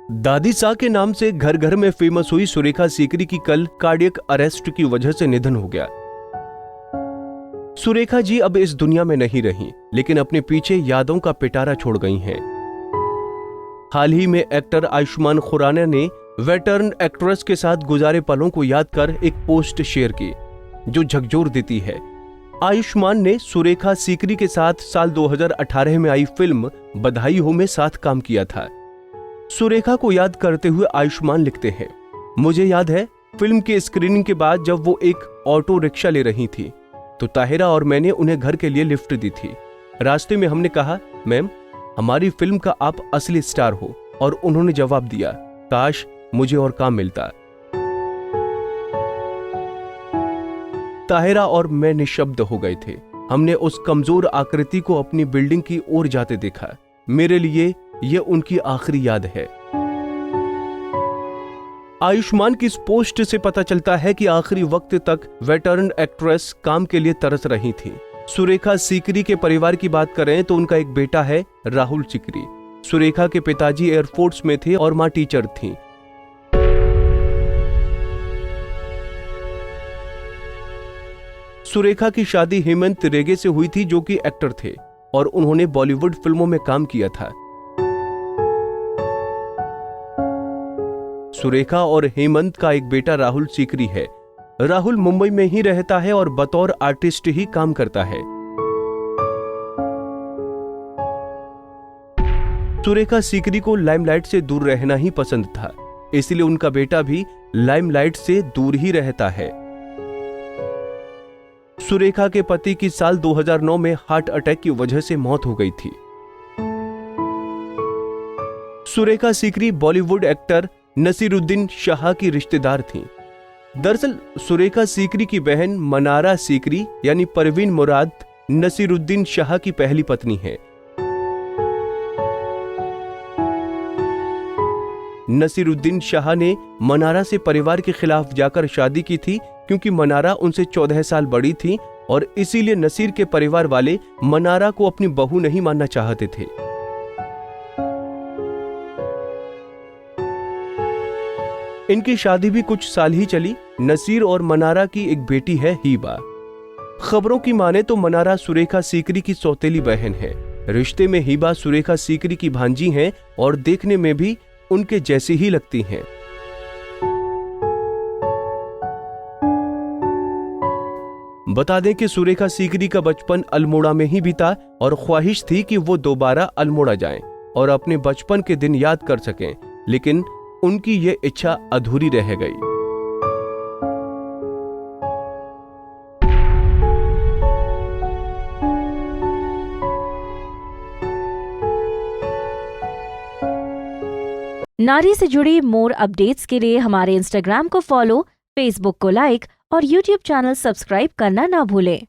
दादी सा के नाम से घर घर में फेमस हुई सुरेखा सीकरी की कल कार्डियक अरेस्ट की वजह से निधन हो गया। सुरेखा जी अब इस दुनिया में नहीं रही, लेकिन अपने पीछे यादों का पिटारा छोड़ गई हैं। हाल ही में एक्टर आयुष्मान खुराना ने वेटरन एक्ट्रेस के साथ गुजारे पलों को याद कर एक पोस्ट शेयर की, जो झकझोर देती है। आयुष्मान ने सुरेखा सीकरी के साथ साल 2018 में आई फिल्म बधाई हो में साथ काम किया था। सुरेखा को याद करते हुए आयुष्मान लिखते हैं, मुझे याद है फिल्म की स्क्रीनिंग के बाद जब वो एक ऑटो रिक्शा ले रही थी तो ताहिरा और मैंने उन्हें घर के लिए लिफ्ट दी थी। रास्ते में हमने कहा, मैम हमारी फिल्म का आप असली स्टार हो, और उन्होंने जवाब दिया, काश मुझे और काम मिलता। ताहिरा और मैं निशब्द हो गए थे। हमने उस कमजोर आकृति को अपनी बिल्डिंग की ओर जाते देखा। मेरे लिए यह उनकी आखिरी याद है। आयुष्मान की इस पोस्ट से पता चलता है कि आखिरी वक्त तक वेटरन एक्ट्रेस काम के लिए तरस रही थी। सुरेखा सीकरी के परिवार की बात करें तो उनका एक बेटा है, राहुल सीकरी। सुरेखा के पिताजी एयरफोर्स में थे और मां टीचर थीं। सुरेखा की शादी हेमंत रेगे से हुई थी, जो कि एक्टर थे और उन्होंने बॉलीवुड फिल्मों में काम किया था। सुरेखा और हेमंत का एक बेटा राहुल सीकरी है। राहुल मुंबई में ही रहता है और बतौर आर्टिस्ट ही काम करता है। सुरेखा सीकरी को लाइमलाइट से दूर रहना ही पसंद था, इसलिए उनका बेटा भी लाइमलाइट से दूर ही रहता है। सुरेखा के पति की साल 2009 में हार्ट अटैक की वजह से मौत हो गई थी। सुरेखा सीकरी बॉलीवुड एक्टर नसीरुद्दीन शाह की रिश्तेदार थीं। दरअसल सुरेखा सीकरी की बहन मनारा सीकरी यानी परवीन मुराद नसीरुद्दीन शाह की पहली पत्नी है। नसीरुद्दीन शाह ने मनारा से परिवार के खिलाफ जाकर शादी की थी, क्योंकि मनारा उनसे 14 साल बड़ी थी और इसीलिए नसीर के परिवार वाले मनारा को अपनी बहू नहीं मानना चाहते थे। इनकी शादी भी कुछ साल ही चली। नसीर और मनारा की एक बेटी है, हीबा। खबरों की माने तो मनारा सुरेखा सीकरी की सौतेली बहन है। रिश्ते में हीबा सुरेखा सीकरी की भांजी हैं और देखने में भी उनके जैसी ही लगती हैं। बता दें कि सुरेखा सीकरी का बचपन अल्मोड़ा में ही बीता और ख्वाहिश थी कि वो दोबारा अल्मोड़ा जाएं और अपने बचपन के दिन याद कर सकें, लेकिन उनकी ये इच्छा अधूरी रह गई। नारी से जुड़ी मोर अपडेट्स के लिए हमारे इंस्टाग्राम को फॉलो, फेसबुक को लाइक और यूट्यूब चैनल सब्सक्राइब करना ना भूलें।